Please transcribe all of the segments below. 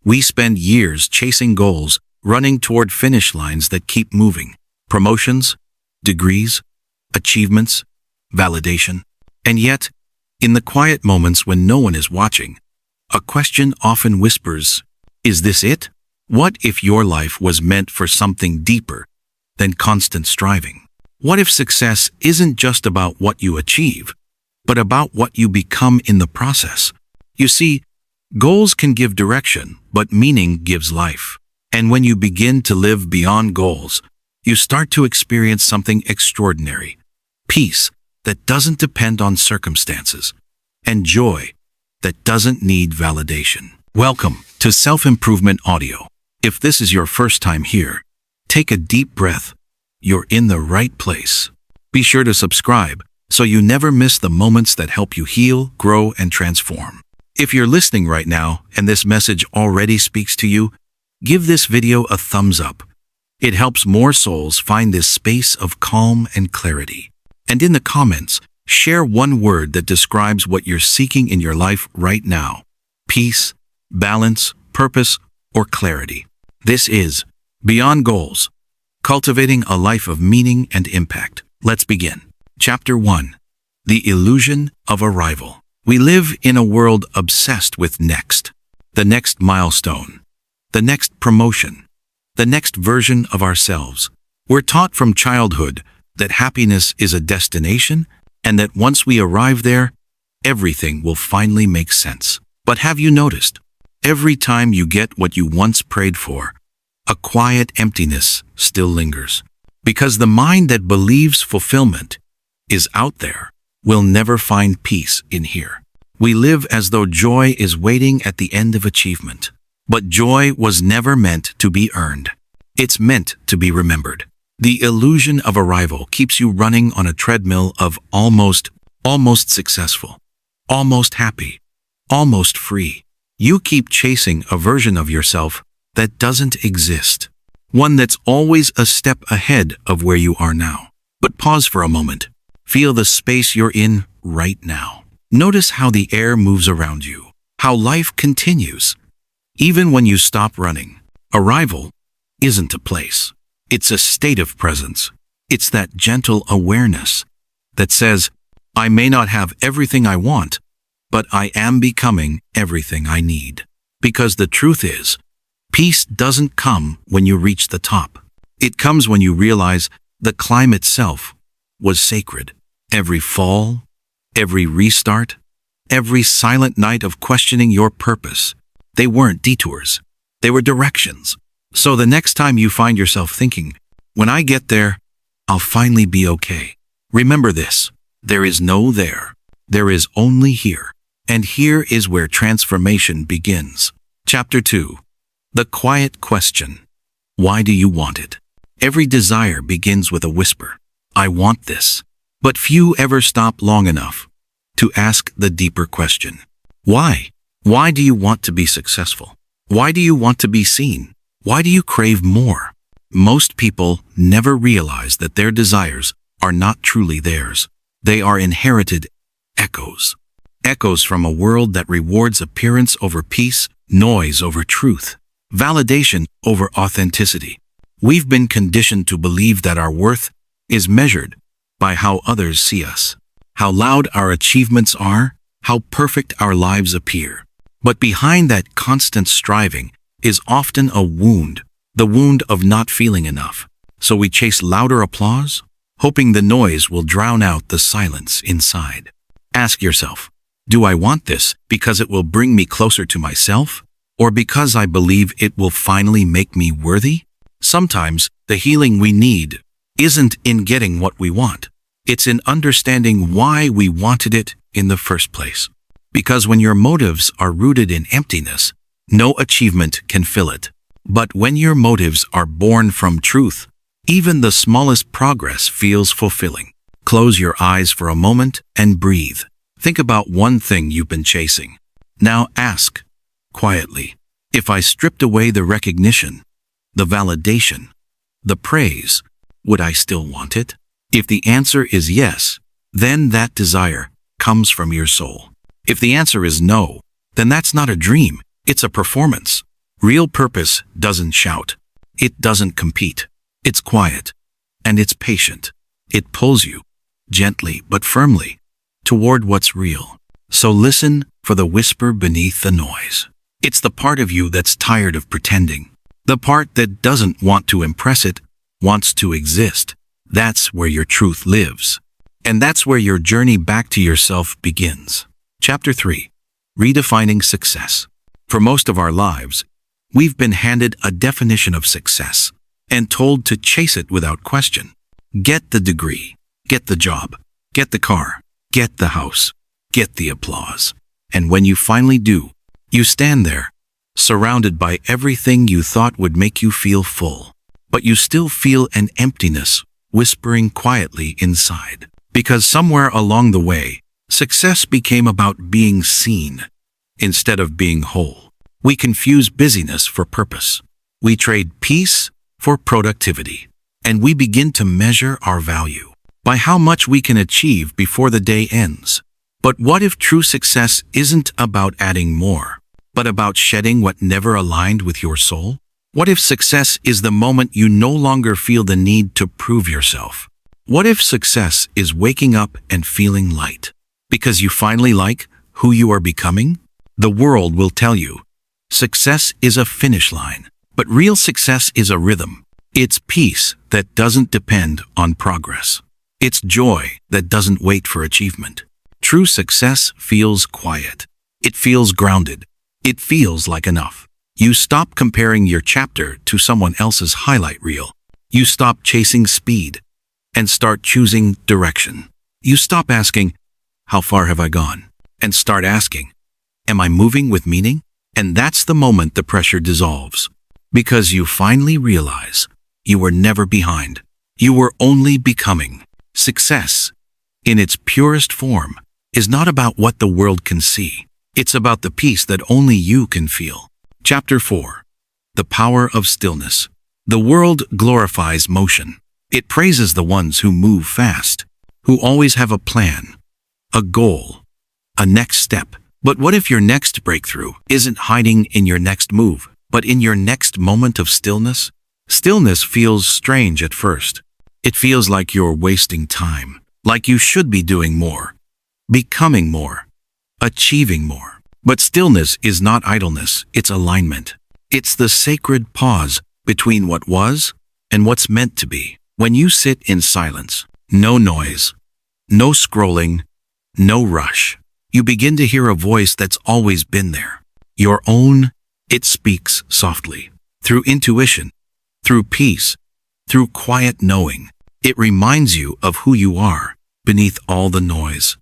We spend years chasing goals, running toward finish lines that keep moving. Promotions, degrees, achievements, validation. And yet, in the quiet moments when no one is watching, a question often whispers, is this it? What if your life was meant for something deeper than constant striving? What if success isn't just about what you achieve, but about what you become in the process? You see, goals can give direction, but meaning gives life. And when you begin to live beyond goals, you start to experience something extraordinary. Peace that doesn't depend on circumstances, and joy that doesn't need validation. Welcome to Self-Improvement Audio. If this is your first time here, take a deep breath. You're in the right place. Be sure to subscribe so you never miss the moments that help you heal, grow, and transform. If you're listening right now and this message already speaks to you, give this video a thumbs up. It helps more souls find this space of calm and clarity. And in the comments, share one word that describes what you're seeking in your life right now. Peace, balance, purpose, or clarity. This is Beyond Goals, Cultivating a Life of Meaning and Impact. Let's begin. Chapter 1. The Illusion of Arrival. We live in a world obsessed with next. The next milestone. The next promotion. The next version of ourselves. We're taught from childhood that happiness is a destination and that once we arrive there, everything will finally make sense. But have you noticed? Every time you get what you once prayed for, a quiet emptiness still lingers. Because the mind that believes fulfillment is out there will never find peace in here. We live as though joy is waiting at the end of achievement. But joy was never meant to be earned. It's meant to be remembered. The illusion of arrival keeps you running on a treadmill of almost successful, almost happy, almost free. You keep chasing a version of yourself that doesn't exist. One that's always a step ahead of where you are now. But pause for a moment. Feel the space you're in right now. Notice how the air moves around you, how life continues. Even when you stop running, arrival isn't a place. It's a state of presence. It's that gentle awareness that says, I may not have everything I want, but I am becoming everything I need. Because the truth is, peace doesn't come when you reach the top. It comes when you realize the climb itself was sacred. Every fall, every restart, every silent night of questioning your purpose, they weren't detours. They were directions. So the next time you find yourself thinking, when I get there, I'll finally be okay. Remember this, there is no there. There is only here. And here is where transformation begins. Chapter 2. The Quiet Question. Why do you want it? Every desire begins with a whisper. I want this. But few ever stop long enough to ask the deeper question. Why? Why do you want to be successful? Why do you want to be seen? Why do you crave more? Most people never realize that their desires are not truly theirs. They are inherited echoes. Echoes from a world that rewards appearance over peace, noise over truth, validation over authenticity. We've been conditioned to believe that our worth is measured by how others see us, how loud our achievements are, how perfect our lives appear. But behind that constant striving is often a wound, the wound of not feeling enough. So we chase louder applause, hoping the noise will drown out the silence inside. Ask yourself, do I want this because it will bring me closer to myself, or because I believe it will finally make me worthy? Sometimes the healing we need isn't in getting what we want. It's in understanding why we wanted it in the first place. Because when your motives are rooted in emptiness, no achievement can fill it. But when your motives are born from truth, even the smallest progress feels fulfilling. Close your eyes for a moment and breathe. Think about one thing you've been chasing. Now ask, quietly, if I stripped away the recognition, the validation, the praise, would I still want it? If the answer is yes, then that desire comes from your soul. If the answer is no, then that's not a dream, it's a performance. Real purpose doesn't shout. It doesn't compete. It's quiet. And it's patient. It pulls you, gently but firmly, toward what's real. So listen for the whisper beneath the noise. It's the part of you that's tired of pretending. The part that doesn't want to impress it, wants to exist. That's where your truth lives. And that's where your journey back to yourself begins. Chapter 3. Redefining success. For most of our lives, we've been handed a definition of success and told to chase it without question. Get the degree, get the job, get the car, get the house, get the applause. And when you finally do, you stand there, surrounded by everything you thought would make you feel full. But you still feel an emptiness whispering quietly inside. Because somewhere along the way, success became about being seen instead of being whole. We confuse busyness for purpose. We trade peace for productivity. And we begin to measure our value by how much we can achieve before the day ends. But what if true success isn't about adding more, but about shedding what never aligned with your soul? What if success is the moment you no longer feel the need to prove yourself? What if success is waking up and feeling light because you finally like who you are becoming? The world will tell you, success is a finish line, but real success is a rhythm. It's peace that doesn't depend on progress. It's joy that doesn't wait for achievement. True success feels quiet. It feels grounded. It feels like enough. You stop comparing your chapter to someone else's highlight reel. You stop chasing speed and start choosing direction. You stop asking, how far have I gone? And start asking, am I moving with meaning? And that's the moment the pressure dissolves. Because you finally realize you were never behind. You were only becoming. Success, in its purest form, is not about what the world can see. It's about the peace that only you can feel. Chapter 4. The Power of Stillness. The world glorifies motion. It praises the ones who move fast, who always have a plan, a goal, a next step. But what if your next breakthrough isn't hiding in your next move, but in your next moment of stillness? Stillness feels strange at first. It feels like you're wasting time, like you should be doing more, becoming more, achieving more. But stillness is not idleness, it's alignment. It's the sacred pause between what was and what's meant to be. When you sit in silence, no noise, no scrolling, no rush, you begin to hear a voice that's always been there. Your own. It speaks softly, through intuition, through peace, through quiet knowing. It reminds you of who you are, beneath all the noise,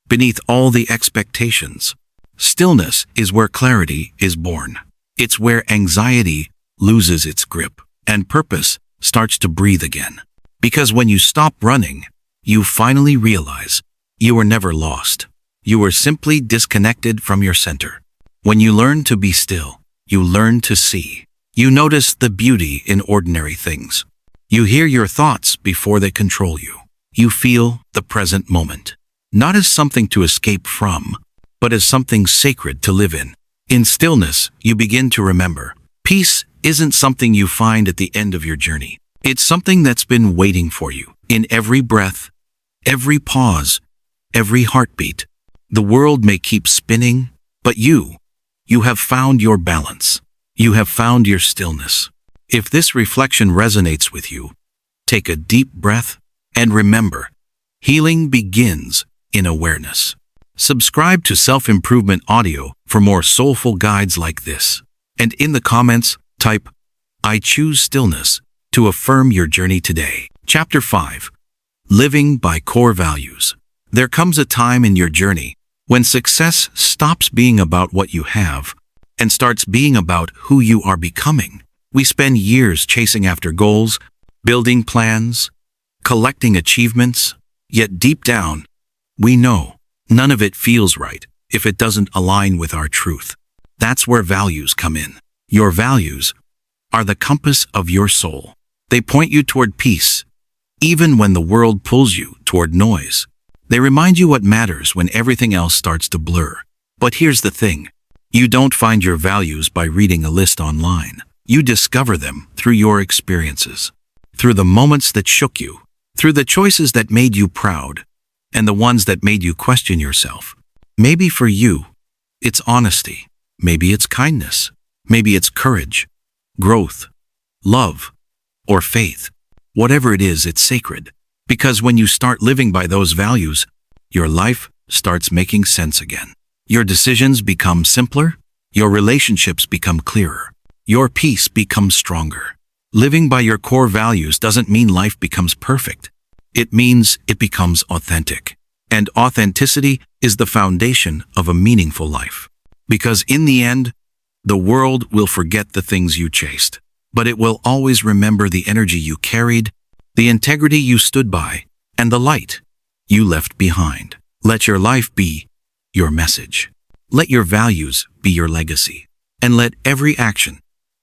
beneath all the expectations. Stillness is where clarity is born. It's where anxiety loses its grip, and purpose starts to breathe again. Because when you stop running, you finally realize you were never lost. You were simply disconnected from your center. When you learn to be still, you learn to see. You notice the beauty in ordinary things. You hear your thoughts before they control you. You feel the present moment, not as something to escape from, but as something sacred to live in. In stillness, you begin to remember. Peace isn't something you find at the end of your journey. It's something that's been waiting for you in every breath, every pause, every heartbeat. The world may keep spinning, but you have found your balance. You have found your stillness. If this reflection resonates with you, take a deep breath and remember, healing begins in awareness. Subscribe to Self-Improvement Audio for more soulful guides like this. And in the comments, type, I choose stillness to affirm your journey today. Chapter 5. Living by Core Values. There comes a time in your journey when success stops being about what you have and starts being about who you are becoming. We spend years chasing after goals, building plans, collecting achievements, yet deep down, we know none of it feels right if it doesn't align with our truth. That's where values come in. Your values are the compass of your soul. They point you toward peace, even when the world pulls you toward noise. They remind you what matters when everything else starts to blur. But here's the thing. You don't find your values by reading a list online. You discover them through your experiences, through the moments that shook you, through the choices that made you proud, and the ones that made you question yourself. Maybe for you, it's honesty. Maybe it's kindness. Maybe it's courage, growth, love, or faith. Whatever it is, it's sacred. Because when you start living by those values, your life starts making sense again. Your decisions become simpler. Your relationships become clearer. Your peace becomes stronger. Living by your core values doesn't mean life becomes perfect. It means it becomes authentic. And authenticity is the foundation of a meaningful life. Because in the end, the world will forget the things you chased, but it will always remember the energy you carried, the integrity you stood by, and the light you left behind. Let your life be your message. Let your values be your legacy. And let every action,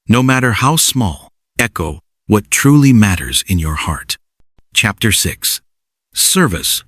no matter how small, echo what truly matters in your heart. Chapter 6. Service,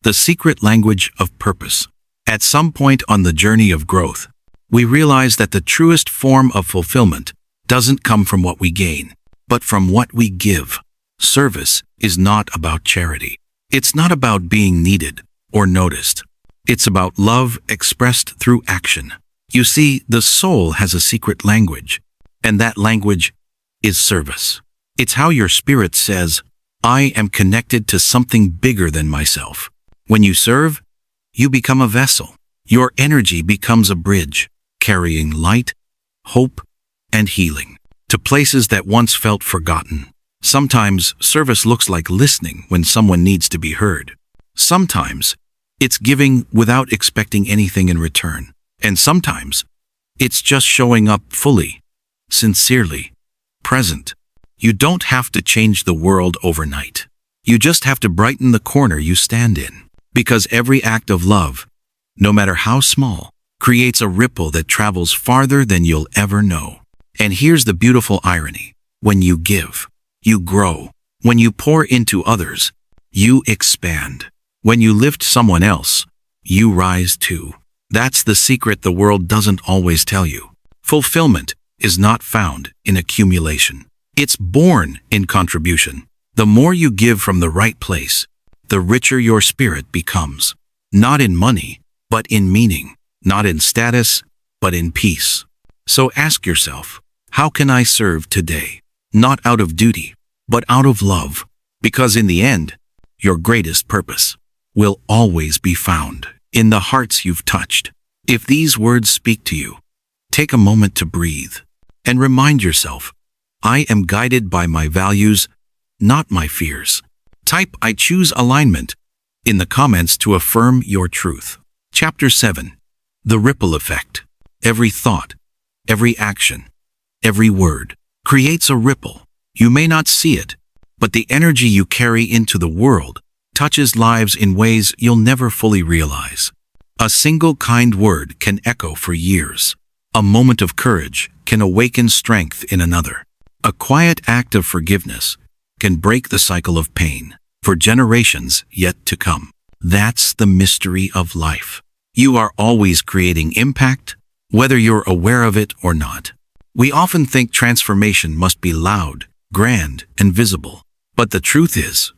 the secret language of purpose. At some point on the journey of growth, we realize that the truest form of fulfillment doesn't come from what we gain, but from what we give. Service is not about charity. It's not about being needed or noticed. It's about love expressed through action. You see, the soul has a secret language, and that language is service. It's how your spirit says, I am connected to something bigger than myself. When you serve, you become a vessel. Your energy becomes a bridge, carrying light, hope, and healing to places that once felt forgotten. Sometimes service looks like listening when someone needs to be heard. Sometimes it's giving without expecting anything in return. And sometimes it's just showing up fully, sincerely, present. You don't have to change the world overnight. You just have to brighten the corner you stand in. Because every act of love, no matter how small, creates a ripple that travels farther than you'll ever know. And here's the beautiful irony. When you give, you grow. When you pour into others, you expand. When you lift someone else, you rise too. That's the secret the world doesn't always tell you. Fulfillment is not found in accumulation. It's born in contribution. The more you give from the right place, the richer your spirit becomes. Not in money, but in meaning. Not in status, but in peace. So ask yourself, how can I serve today? Not out of duty, but out of love. Because in the end, your greatest purpose will always be found in the hearts you've touched. If these words speak to you, take a moment to breathe and remind yourself, I am guided by my values, not my fears. Type I choose alignment in the comments to affirm your truth. Chapter 7. The ripple effect. Every thought, every action, every word creates a ripple. You may not see it, but the energy you carry into the world touches lives in ways you'll never fully realize. A single kind word can echo for years. A moment of courage can awaken strength in another. A quiet act of forgiveness can break the cycle of pain for generations yet to come. That's the mystery of life. You are always creating impact, whether you're aware of it or not. We often think transformation must be loud, grand, and visible. But the truth is,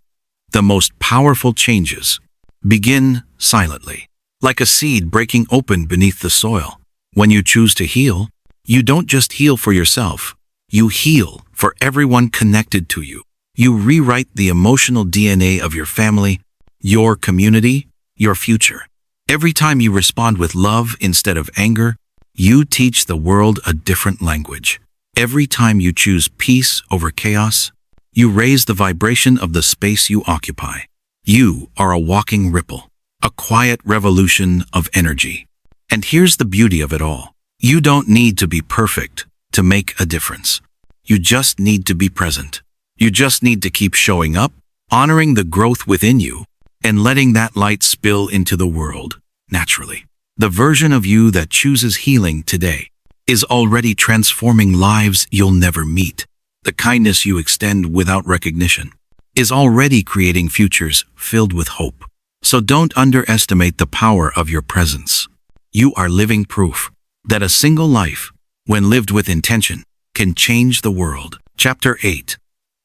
the most powerful changes begin silently, like a seed breaking open beneath the soil. When you choose to heal, you don't just heal for yourself, you heal for everyone connected to you. You rewrite the emotional DNA of your family, your community, your future. Every time you respond with love instead of anger, you teach the world a different language. Every time you choose peace over chaos, you raise the vibration of the space you occupy. You are a walking ripple, a quiet revolution of energy. And here's the beauty of it all. You don't need to be perfect to make a difference. You just need to be present. You just need to keep showing up, honoring the growth within you, and letting that light spill into the world naturally. The version of you that chooses healing today is already transforming lives you'll never meet. The kindness you extend without recognition is already creating futures filled with hope. So don't underestimate the power of your presence. You are living proof that a single life, when lived with intention, can change the world. Chapter 8.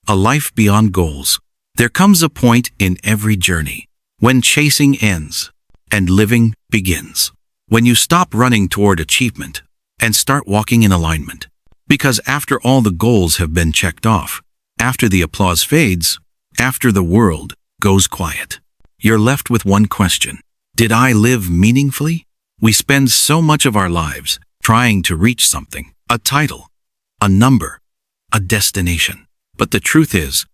A Life Beyond Goals. There comes a point in every journey when chasing ends and living begins. When you stop running toward achievement and start walking in alignment. Because after all the goals have been checked off, after the applause fades, after the world goes quiet, you're left with one question. Did I live meaningfully? We spend so much of our lives trying to reach something, a title, a number, a destination. But the truth is,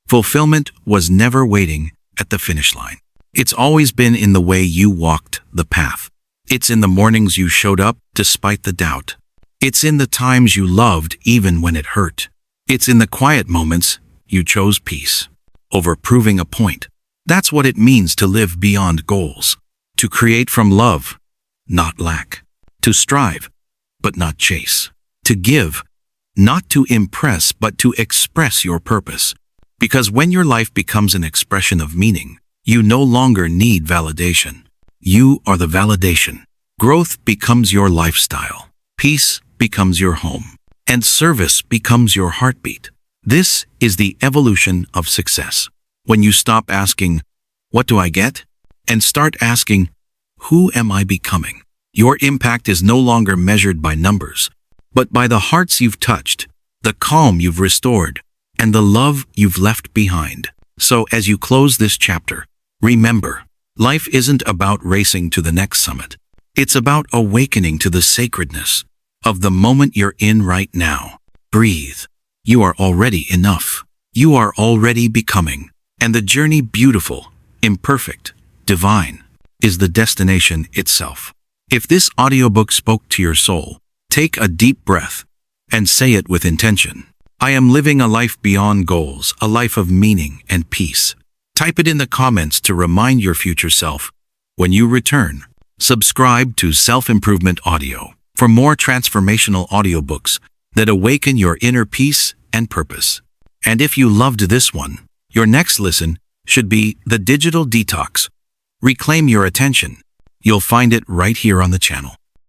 fulfillment was never waiting at the finish line. It's always been in the way you walked the path. It's in the mornings you showed up despite the doubt. It's in the times you loved even when it hurt. It's in the quiet moments you chose peace over proving a point. That's what it means to live beyond goals. To create from love, not lack. To strive, but not chase. To give, not to impress, but to express your purpose. Because when your life becomes an expression of meaning, you no longer need validation. You are the validation. Growth becomes your lifestyle. Peace becomes your home. And service becomes your heartbeat. This is the evolution of success. When you stop asking, "What do I get?" and start asking, "Who am I becoming?" Your impact is no longer measured by numbers, but by the hearts you've touched, the calm you've restored, and the love you've left behind. So as you close this chapter, remember, life isn't about racing to the next summit. It's about awakening to the sacredness of the moment you're in right now. Breathe. You are already enough. You are already becoming. And the journey, beautiful, imperfect, divine, is the destination itself. If this audiobook spoke to your soul, take a deep breath and say it with intention. I am living a life beyond goals, a life of meaning and peace. Type it in the comments to remind your future self. When you return, subscribe to Self-Improvement Audio for more transformational audiobooks that awaken your inner peace and purpose. And if you loved this one, your next listen should be The Digital Detox. Reclaim your attention. You'll find it right here on the channel.